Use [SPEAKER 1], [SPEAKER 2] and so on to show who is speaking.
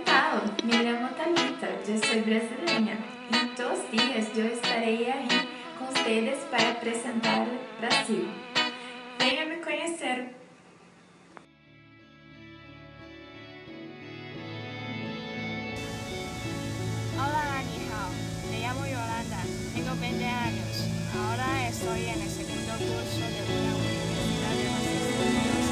[SPEAKER 1] tal? Me llamo Thalita, yo soy brasileña. En 2 días yo estaré ahí con ustedes para presentar Brasil. Venha me conhecer.
[SPEAKER 2] Hola, ni hao. Me llamo Yolanda. Tengo 20 años. Ahora estoy en el segundo curso de una universidad de Massachusetts.